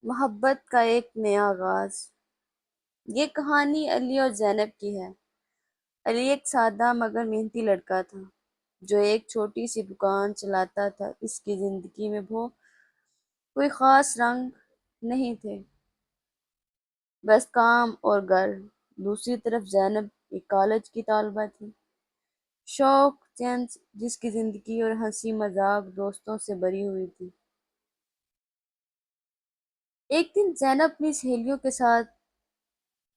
محبت کا ایک نیا آغاز۔ یہ کہانی علی اور زینب کی ہے۔ علی ایک سادہ مگر محنتی لڑکا تھا جو ایک چھوٹی سی دکان چلاتا تھا۔ اس کی زندگی میں کوئی خاص رنگ نہیں تھے، بس کام اور گھر۔ دوسری طرف زینب ایک کالج کی طالبہ تھی، شوق چین جس کی زندگی اور ہنسی مذاق دوستوں سے بھری ہوئی تھی۔ ایک دن زینب اپنی سہیلیوں کے ساتھ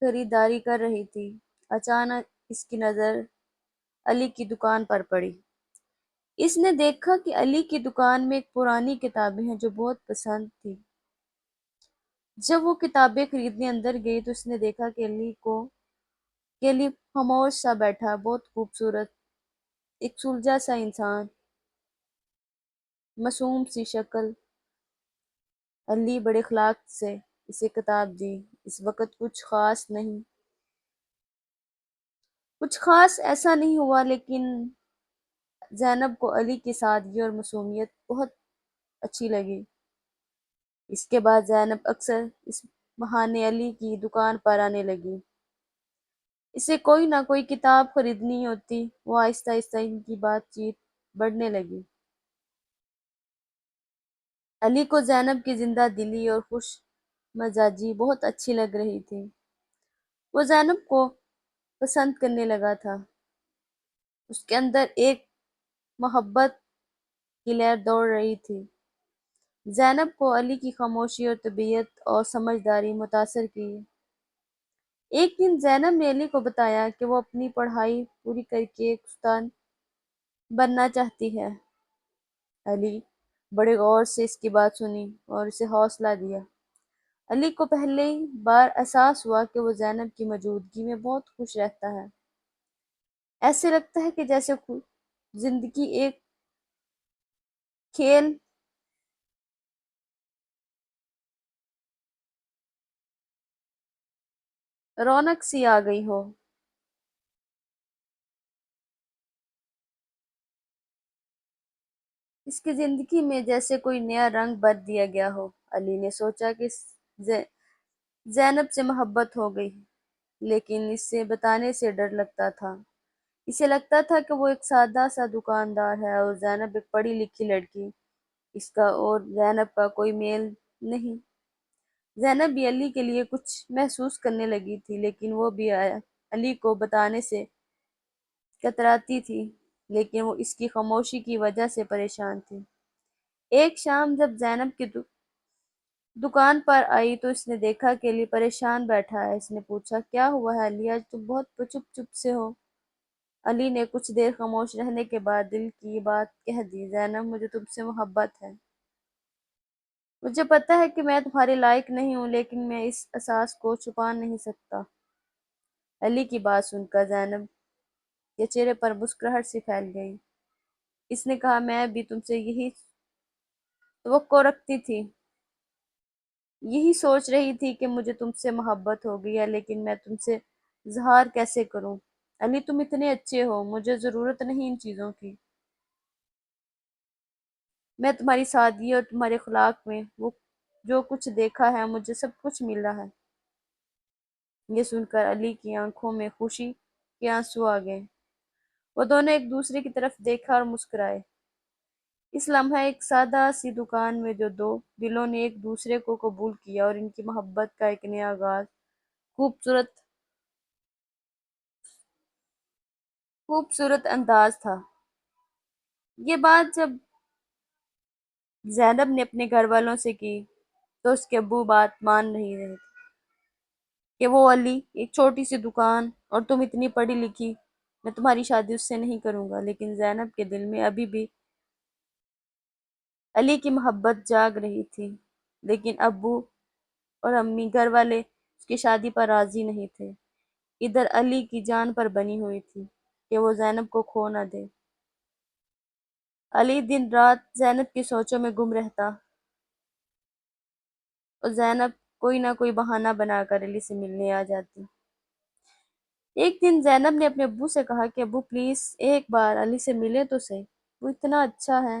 خریداری کر رہی تھی۔ اچانک اس کی نظر علی کی دکان پر پڑی۔ اس نے دیکھا کہ علی کی دکان میں ایک پرانی کتابیں ہیں جو بہت پسند تھی۔ جب وہ کتابیں خریدنے اندر گئی تو اس نے دیکھا کہ علی خاموش سا بیٹھا، بہت خوبصورت، ایک سلجھا سا انسان، معصوم سی شکل۔ علی بڑے اخلاق سے اسے کتاب دی۔ اس وقت کچھ خاص ایسا نہیں ہوا، لیکن زینب کو علی کی سادگی اور معصومیت بہت اچھی لگی۔ اس کے بعد زینب اکثر اس بہانے علی کی دکان پر آنے لگی۔ اسے کوئی نہ کوئی کتاب خریدنی ہوتی۔ وہ آہستہ آہستہ ان کی بات چیت بڑھنے لگی۔ علی کو زینب کی زندہ دلی اور خوش مزاجی بہت اچھی لگ رہی تھی۔ وہ زینب کو پسند کرنے لگا تھا۔ اس کے اندر ایک محبت کی لہر دوڑ رہی تھی۔ زینب کو علی کی خاموشی اور طبیعت اور سمجھداری متاثر کی۔ ایک دن زینب نے علی کو بتایا کہ وہ اپنی پڑھائی پوری کر کے ایک استاد بننا چاہتی ہے۔ علی بڑے غور سے اس کی بات سنی اور اسے حوصلہ دیا۔ علی کو پہلی بار احساس ہوا کہ وہ زینب کی موجودگی میں بہت خوش رہتا ہے۔ ایسے لگتا ہے کہ جیسے زندگی ایک کھیل رونق سی آ گئی ہو۔ اس کی زندگی میں جیسے کوئی نیا رنگ بھر دیا گیا ہو۔ علی نے سوچا کہ زینب سے محبت ہو گئی، لیکن اس سے بتانے سے ڈر لگتا تھا۔ اسے لگتا تھا کہ وہ ایک سادہ سا دکاندار ہے اور زینب ایک پڑھی لکھی لڑکی۔ اس کا اور زینب کا کوئی میل نہیں۔ زینب بھی علی کے لیے کچھ محسوس کرنے لگی تھی، لیکن وہ بھی علی کو بتانے سے کتراتی تھی، لیکن وہ اس کی خاموشی کی وجہ سے پریشان تھی۔ ایک شام جب زینب کی دکان پر آئی تو اس نے دیکھا کہ علی پریشان بیٹھا ہے۔ اس نے پوچھا، کیا ہوا ہے علی، آج تم بہت چپ سے ہو؟ علی نے کچھ دیر خاموش رہنے کے بعد دل کی بات کہہ دی، زینب مجھے تم سے محبت ہے۔ مجھے پتہ ہے کہ میں تمہارے لائق نہیں ہوں، لیکن میں اس احساس کو چھپا نہیں سکتا۔ علی کی بات سن کر زینب کے چہرے پر مسکراہٹ سی پھیل گئی۔ اس نے کہا، میں بھی تم سے یہی توقع رکھتی تھی، یہی سوچ رہی تھی کہ مجھے تم سے محبت ہو گئی ہے، لیکن میں تم سے اظہار کیسے کروں؟ علی تم اتنے اچھے ہو، مجھے ضرورت نہیں ان چیزوں کی۔ میں تمہاری سادگی اور تمہارے اخلاق میں وہ جو کچھ دیکھا ہے، مجھے سب کچھ ملا ہے۔ یہ سن کر علی کی آنکھوں میں خوشی کے آنسو آ گئے۔ وہ دونوں ایک دوسرے کی طرف دیکھا اور مسکرائے۔ اس لمحہ ایک سادہ سی دکان میں جو دو دلوں نے ایک دوسرے کو قبول کیا اور ان کی محبت کا ایک نیا آغاز خوبصورت انداز تھا۔ یہ بات جب زینب نے اپنے گھر والوں سے کی تو اس کے ابو بات مان نہیں رہے تھے کہ وہ علی، ایک چھوٹی سی دکان اور تم اتنی پڑھی لکھی، میں تمہاری شادی اس سے نہیں کروں گا۔ لیکن زینب کے دل میں ابھی بھی علی کی محبت جاگ رہی تھی، لیکن ابو اور امی گھر والے اس کی شادی پر راضی نہیں تھے۔ ادھر علی کی جان پر بنی ہوئی تھی کہ وہ زینب کو کھو نہ دے۔ علی دن رات زینب کی سوچوں میں گم رہتا اور زینب کوئی نہ کوئی بہانہ بنا کر علی سے ملنے آ جاتی۔ ایک دن زینب نے اپنے ابو سے کہا کہ ابو پلیز ایک بار علی سے ملیں تو صحیح، وہ اتنا اچھا ہے